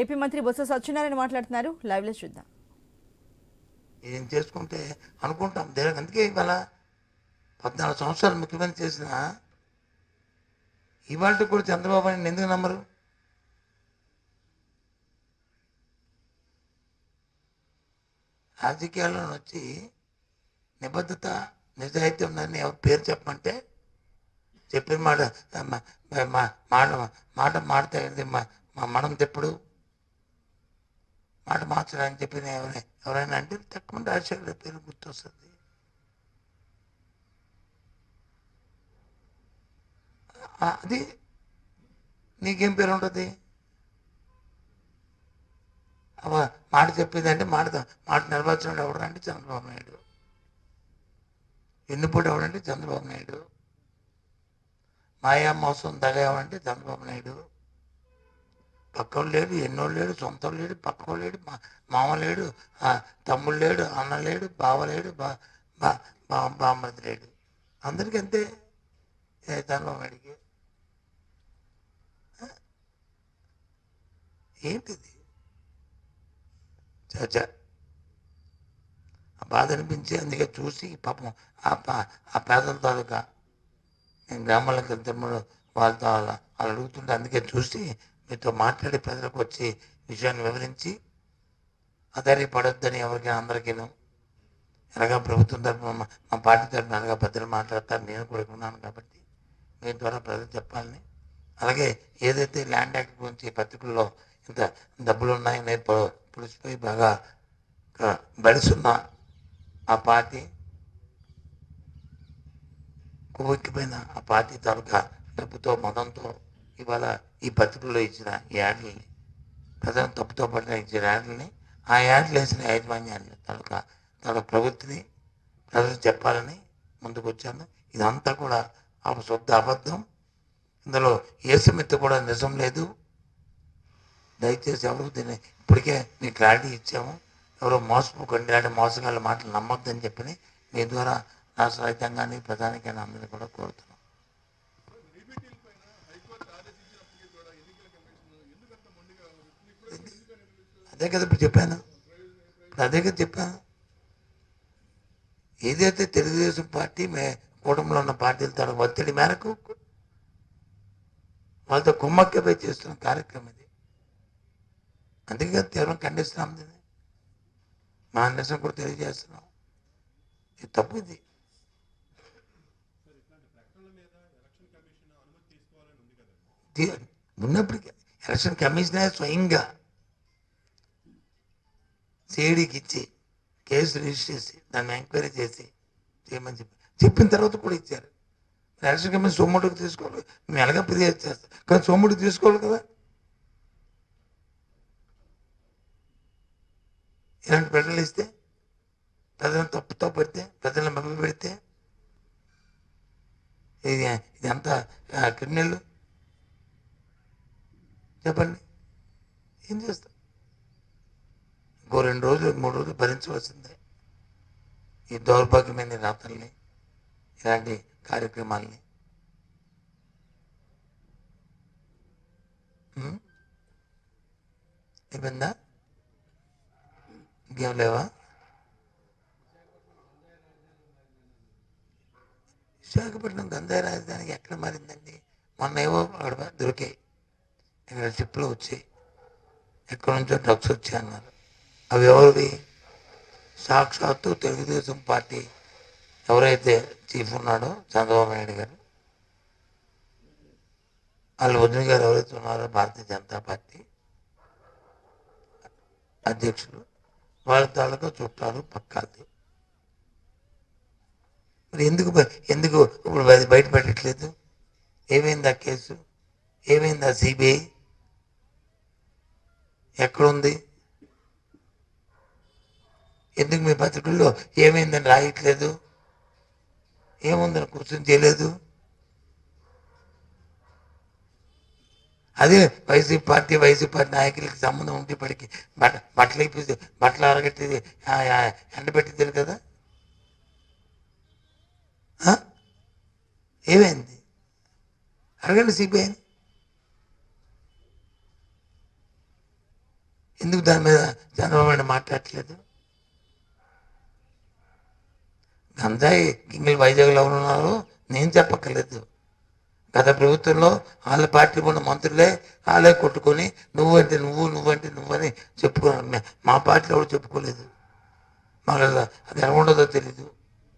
AP మంత్రి బొత్స సత్యనారాయణ మాట్లాడుతున్నారు. Live లో చూద్దాం. ఏం చేసుకుంటే అనుకుంటాం దేనికి, అందుకే ఇవాళ 14 సంవత్సరాలు ముఖ్యమంత్రి చేసిన ఇవాళ కూడా చంద్రబాబు నాయుడు ఎందుకు నమ్మరు? రాజకీయాల్లో వచ్చి నిబద్ధత నిజాయితీ ఉందని ఎవరు పేరు చెప్పమంటే చెప్పిన మాట మాట మాట మాడితే మనం తెప్పుడు మాట మార్చడానికి చెప్పిన ఎవరైనా అంటే తక్కువ రాజశేఖర పేరు గుర్తొస్తుంది. అది నీకేం పేరు ఉంటుంది? మాట చెప్పింది అంటే మాట నిర్వచనం ఎవడంటే చంద్రబాబు నాయుడు, ఎన్నిపోటు ఎవడంటే చంద్రబాబు నాయుడు, మాయా మోసం దగ ఎవడంటే చంద్రబాబు నాయుడు. పక్కోడు లేడు, ఎన్నోళ్ళు లేడు, సొంతోడు లేడు, పక్కోడు లేడు, మామ లేడు, తమ్ముడు లేడు, అన్న లేడు, బావ లేడు, బామ్మది లేడు. అందరికీ అంతే చంద్రబాబు నాయుడికి. ఏంటిది? ఆ బాధ అనిపించి అందుకే చూసి పాపం ఆ పేదల తాలూకా నేను గ్రామాలకు వెళ్తున్నప్పుడు వాళ్ళతో వాళ్ళు అడుగుతుంటే అందుకే చూసి మీతో మాట్లాడి ప్రజలకు వచ్చి విషయాన్ని వివరించి ఆధారపడొద్దని ఎవరికైనా అందరికీను ఎలాగా ప్రభుత్వం తరఫున మా పార్టీ తరఫున అలాగా పెద్దలు మాట్లాడతారు, నేను కూడా ఉన్నాను కాబట్టి మీ ద్వారా ప్రజలు చెప్పాలని. అలాగే ఏదైతే ల్యాండ్ యాక్ట్ గురించి పత్రికల్లో ఇంత డబ్బులు ఉన్నాయని పులిసిపోయి బాగా బలిసున్న ఆ పార్టీ కొవ్వెక్కిపోయిన ఆ పార్టీ తాలూకా డబ్బుతో మతంతో ఇవాళ ఈ పత్రికల్లో ఇచ్చిన యాడ్లని ప్రజలు తప్పుతో పడిన ఇచ్చిన యాడ్లని ఆ యాడ్లు వేసిన యాజమాన్యాన్ని తాలూకా ప్రవృత్తిని ప్రజలు చెప్పాలని ముందుకు వచ్చాను. ఇదంతా కూడా ఆ శుద్ధ అబద్ధం, ఇందులో ఏ సమితి కూడా నిజం లేదు. దయచేసి ఎవరు దీన్ని ఇప్పటికే మీకు క్లారిటీ ఇచ్చాము, ఎవరో మోసపోకండి, ఇలాంటి మోసగాళ్ళ మాటలు నమ్మొద్దని చెప్పని మీ ద్వారా రాష్ట్ర రైతాంగాన్ని ప్రధానికైనా అందరినీ కూడా కోరుతున్నాం. అదే కదా ఇప్పుడు చెప్పాను, అదే కదా చెప్పాను. ఏదైతే తెలుగుదేశం పార్టీ కూటమిలో ఉన్న పార్టీల తన ఒత్తిడి మేరకు వాళ్ళతో కుమ్మక్కపై చేస్తున్న కార్యక్రమం ఇది. అందుకే తీవ్రం ఖండిస్తున్నాం, దీన్ని మా నిరసన కూడా తెలియజేస్తున్నాం. ఇది తప్పు. ఇది ఉన్నప్పటికీ ఎలక్షన్ కమిషనర్ స్వయంగా సిఐడికి ఇచ్చి కేసు రిజిస్టర్ చేసి దాన్ని ఎంక్వైరీ చేసి చేయమని చెప్పిన తర్వాత కూడా ఇచ్చారు. ఎలక్షన్ కమిషన్ సొమ్ముడికి తీసుకోవాలి, మేము ఎలాగ ఫిర్యాదు చేస్తాం, కానీ సొమ్ముడికి తీసుకోవాలి కదా. ఇలాంటి ప్రజలు ఇస్తే ప్రజలను తప్పుతో పెడితే ప్రజలను మభ్య పెడితే ఇది అంతా క్రిమినల్. చెప్పండి, ఏం చేస్తాం? ఇంకో 2 రోజులు 3 రోజులు భరించవలసిందే ఈ దౌర్భాగ్యమైన రాత్రుల్ని, ఇలాంటి కార్యక్రమాల్ని. అయిపోయిందా? ఇంకేం లేవా? విశాఖపట్నం గంజాయి రాజధానికి ఎక్కడ మారిందండి? మొన్న ఏవో అక్కడ దొరికాయి, ఇక్కడ షిప్లో వచ్చాయి, ఎక్కడి నుంచో డ్రగ్స్ వచ్చాయి అన్నారు. అవి ఎవరివి? సాక్షాత్తు తెలుగుదేశం పార్టీ ఎవరైతే చీఫ్ ఉన్నాడో చంద్రబాబు నాయుడు గారు, వాళ్ళ వదిన గారు ఎవరైతే ఉన్నారో భారతీయ జనతా పార్టీ అధ్యక్షులు, వాళ్ళ తాలూకా చుట్టాలు పక్కాది. మరి ఎందుకు ఇప్పుడు బయట పెట్టట్లేదు? ఏమైంది ఆ కేసు? ఏమైంది ఆ సిబిఐ? ఎక్కడుంది? ఎందుకు మీ పత్రికల్లో ఏమైందని రాయట్లేదు? ఏముందని కూర్చొని చేయలేదు? అదే వైసీపీ పార్టీ నాయకులకి సంబంధం ఉంటే ఇప్పటికి బట్టలు అరగట్టేది ఎండబెట్టింది కదా. ఏమైంది? అడగండి సిబిఐని. ఎందుకు దాని మీద చంద్రబాబు నాయుడు మాట్లాడట్లేదు? గంజాయి గింగిల్ వైజాగ్లో ఉన్నారు, నేను చెప్పక్కర్లేదు. గత ప్రభుత్వంలో వాళ్ళ పార్టీ ఉన్న మంత్రులే వాళ్ళే కొట్టుకొని నువ్వంటే నువ్వని చెప్పుకున్నారు. మా పార్టీలో కూడా చెప్పుకోలేదు. మాకు అది ఎలా ఉండదో తెలీదు.